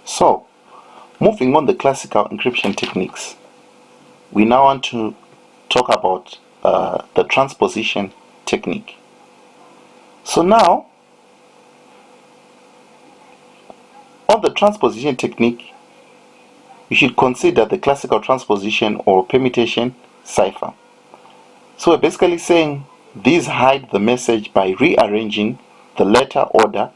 So, moving on the classical encryption techniques, we now want to talk about the transposition technique. So now, on the transposition technique, you should consider the classical transposition or permutation cipher. So we're basically saying these hide the message by rearranging the letter order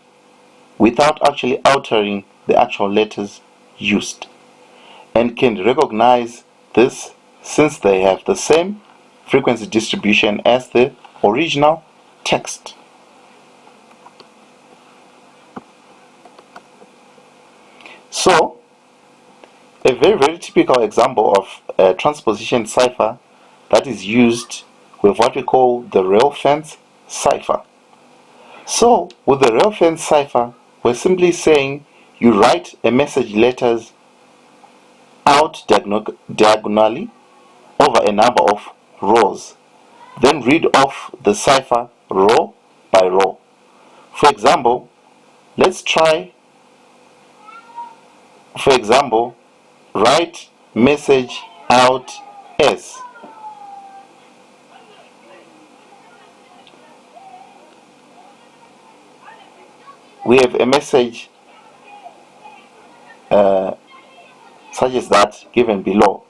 without actually altering the actual letters used, and can recognize this since they have the same frequency distribution as the original text. So, a very typical example of a transposition cipher that is used with what we call the rail fence cipher. So, with the rail fence cipher, we're simply saying you write a message letters out diagonally over a number of rows, then read off the cipher row by row. For example, write message out as. We have a message such as that given below,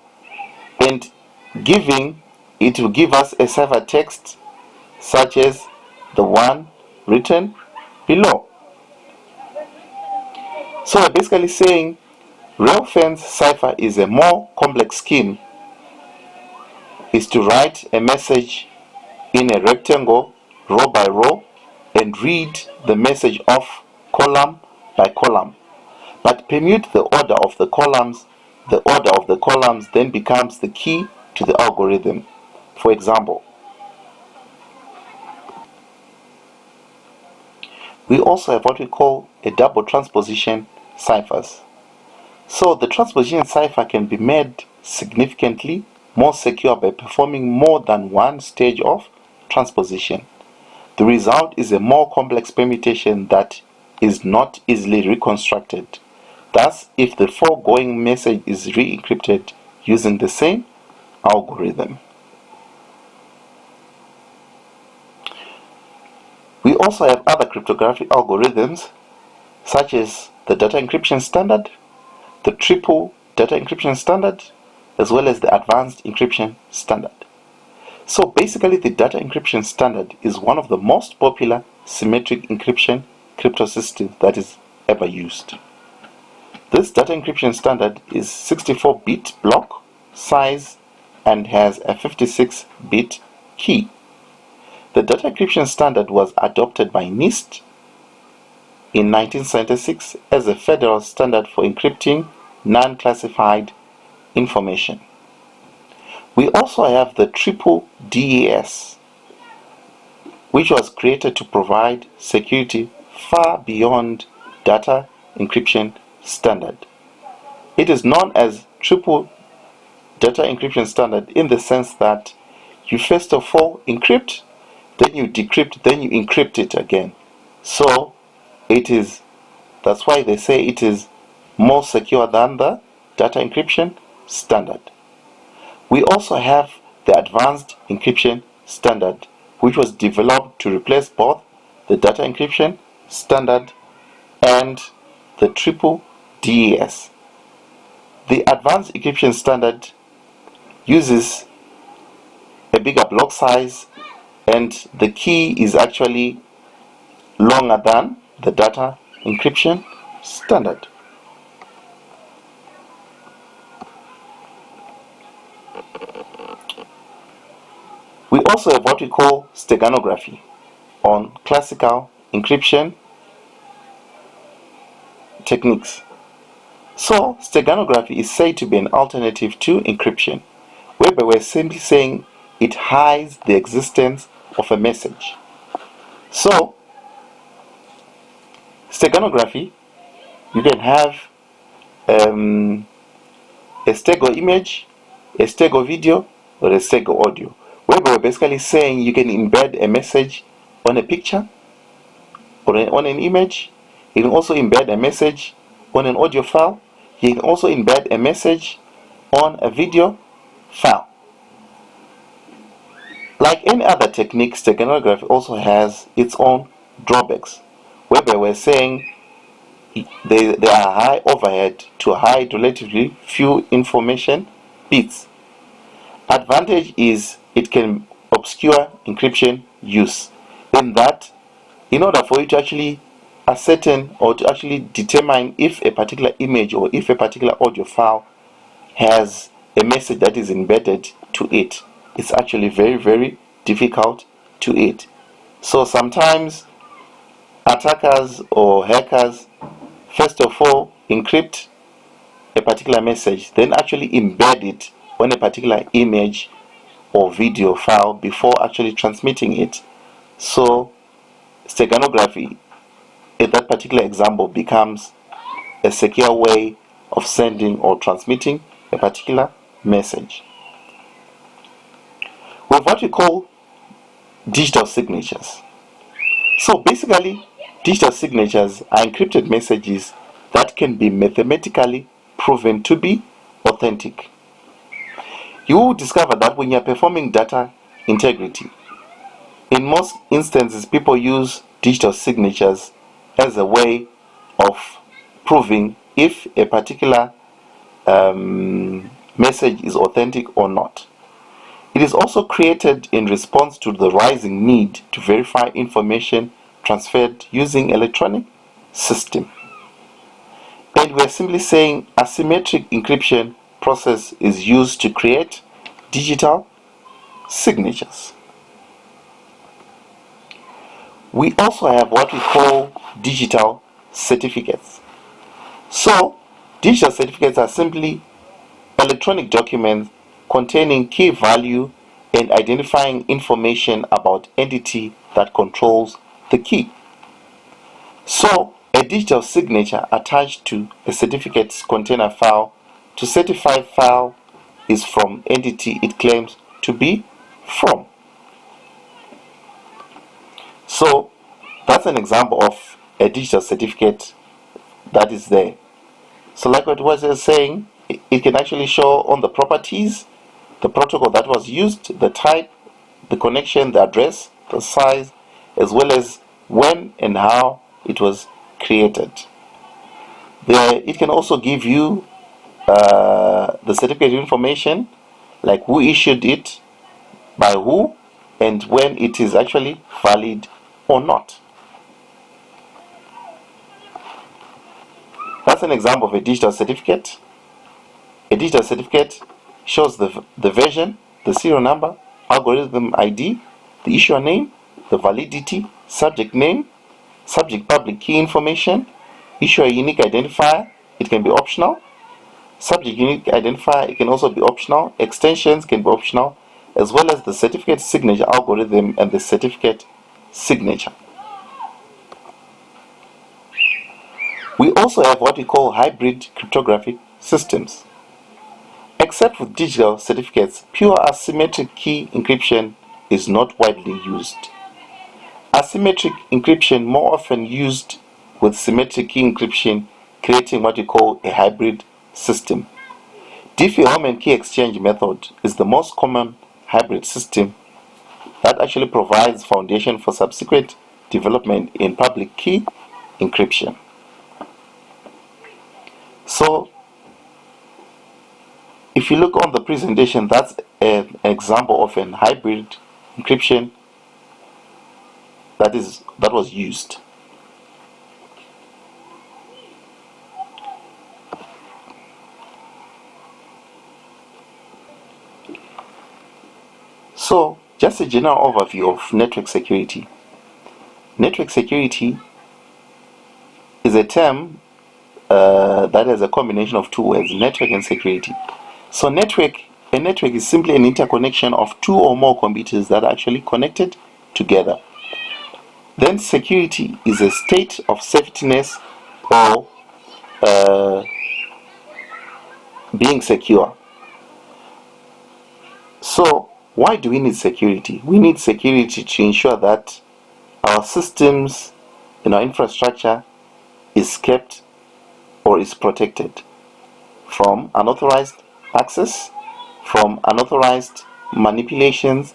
and it will give us a cipher text such as the one written below. So we're basically saying rail fence cipher is a more complex scheme, is to write a message in a rectangle row by row and read the message off column by column, but permute the order of the columns. The order of the columns then becomes the key to the algorithm. For example, we also have what we call a double transposition ciphers. So the transposition cipher can be made significantly more secure by performing more than one stage of transposition. The result is a more complex permutation that is not easily reconstructed. Thus, if the foregoing message is re-encrypted using the same algorithm. We also have other cryptographic algorithms such as the data encryption standard, the triple data encryption standard, as well as the advanced encryption standard. So basically, the data encryption standard is one of the most popular symmetric encryption crypto systems that is ever used. This data encryption standard is 64-bit block size and has a 56-bit key. The data encryption standard was adopted by NIST in 1976 as a federal standard for encrypting non-classified information. We also have the triple DES, which was created to provide security far beyond data encryption standard. It is known as triple data encryption standard in the sense that you first of all encrypt, then you decrypt, then you encrypt it again. So that's why they say it is more secure than the data encryption standard. We also have the advanced encryption standard, which was developed to replace both the data encryption standard and the triple DES. The advanced encryption standard uses a bigger block size, and the key is actually longer than the data encryption standard. We also have what we call steganography on classical encryption techniques. So, steganography is said to be an alternative to encryption, whereby we're simply saying it hides the existence of a message. So, steganography, you can have a stego image, a stego video, or a stego audio, whereby we're basically saying you can embed a message on a picture or on an image. You can also embed a message on an audio file. You can also embed a message on a video file. Like any other technique, steganography also has its own drawbacks, whereby we're saying there are high overhead to hide relatively few information bits. Advantage is it can obscure encryption use, in that in order for you to actually ascertain or to actually determine if a particular image or if a particular audio file has a message that is embedded to it, it's actually very, very difficult to it. So sometimes attackers or hackers first of all encrypt a particular message, then actually embed it on a particular image or video file before actually transmitting it. So steganography in that particular example becomes a secure way of sending or transmitting a particular message. We have what we call digital signatures. So basically, digital signatures are encrypted messages that can be mathematically proven to be authentic. You will discover that when you are performing data integrity, in most instances people use digital signatures as a way of proving if a particular message is authentic or not. It is also created in response to the rising need to verify information transferred using electronic system. And we are simply saying asymmetric encryption process is used to create digital signatures. We also have what we call digital certificates. So, digital certificates are simply electronic documents containing key value and identifying information about entity that controls the key. So, a digital signature attached to a certificate's container file to certify file is from entity it claims to be from. So, that's an example of a digital certificate that is there. So like what was saying, it can actually show on the properties, the protocol that was used, the type, the connection, the address, the size, as well as when and how it was created. It can also give you the certificate information, like who issued it, by who, and when it is actually valid or not. That's an example of a digital certificate. A digital certificate shows the version, the serial number, algorithm ID, the issuer name, the validity, subject name, subject public key information, issuer unique identifier, it can be optional. Subject unique identifier, it can also be optional. Extensions can be optional, as well as the certificate signature algorithm and the certificate signature. We also have what we call hybrid cryptographic systems. Except with digital certificates, pure asymmetric key encryption is not widely used. Asymmetric encryption more often used with symmetric key encryption, creating what we call a hybrid system. Diffie-Hellman key exchange method is the most common hybrid system that actually provides foundation for subsequent development in public key encryption. So, if you look on the presentation, that's an example of an hybrid encryption that was used. So, just a general overview of network security. Network security is a term that has a combination of two words, network and security. So a network is simply an interconnection of two or more computers that are actually connected together. Then security is a state of safetyness or being secure. So why do we need security? We need security to ensure that our systems and our infrastructure is kept or is protected from unauthorized access, from unauthorized manipulations,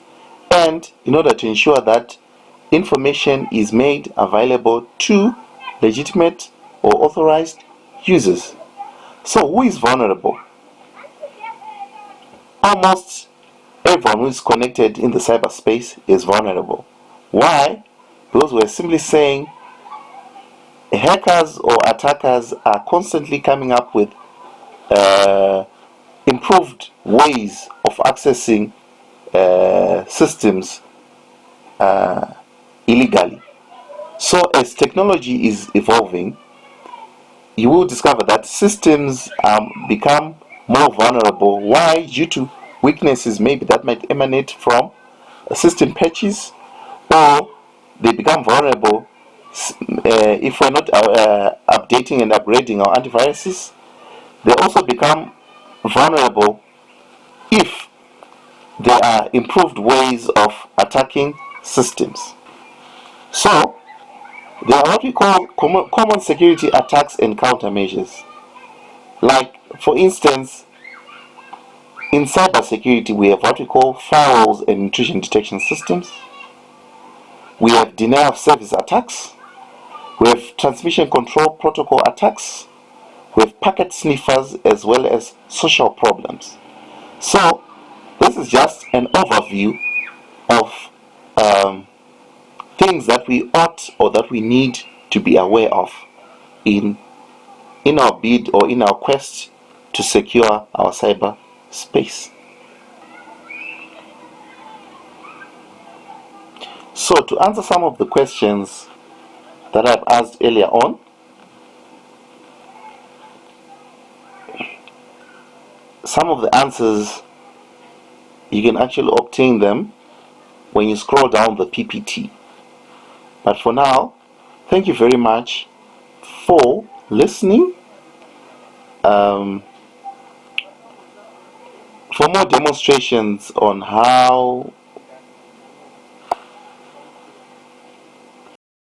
and in order to ensure that information is made available to legitimate or authorized users. So who is vulnerable? Almost everyone who is connected in the cyberspace is vulnerable. Why? Because we're simply saying hackers or attackers are constantly coming up with improved ways of accessing systems illegally. So as technology is evolving, you will discover that systems become more vulnerable. Why? Due to weaknesses maybe that might emanate from system patches, or they become vulnerable if we're not updating and upgrading our antiviruses. They also become vulnerable if there are improved ways of attacking systems. So there are what we call common security attacks and countermeasures. Like, for instance, in cybersecurity, we have what we call firewalls and intrusion detection systems. We have denial of service attacks. We have transmission control protocol attacks. We have packet sniffers, as well as social problems. So this is just an overview of things that we ought or that we need to be aware of in our bid or in our quest to secure our cyber space. So to answer some of the questions that I've asked earlier on, some of the answers you can actually obtain them when you scroll down the PPT. But for now, thank you very much for listening. For more demonstrations on how